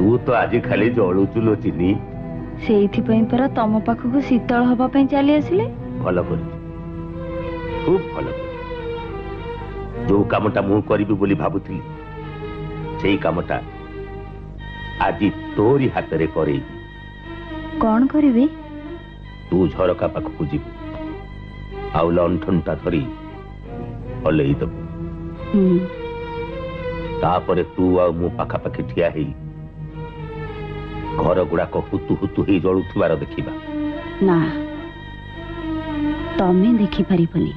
तू तो आज खाली जलुचु लो चिनी ସେଇଥିପାଇଁ ପରା ତମ ପାଖକୁ ଶୀତଳ ହବା ପାଇଁ ଚାଲି ଆସିଲେ। भल कर खूब भल कर जो कामटा मु करी बोली भाबुथी सेई कामटा आज तोरी हाथ रे करे। कौन करिवे? तू झरका पाखक जीव आउ लंठनटा धरी हलई दबु तापरे तू आ मु पाखा पाखी ठिया हेई घर गुड़ाक हुतु हुतु ही जलुथुबार देखिबा। ना तमे देखि परिबनी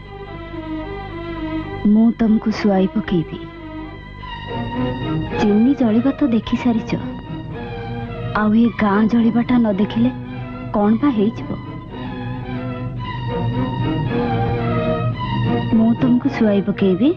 मु तुमको सुआई पकेबी। चिन्नी जलिबा तो देखि सारिच आउ ये गाँ जलिबाटा न देखिले कौन बा हेइजबो। मु तुमको सुआई पकेबी।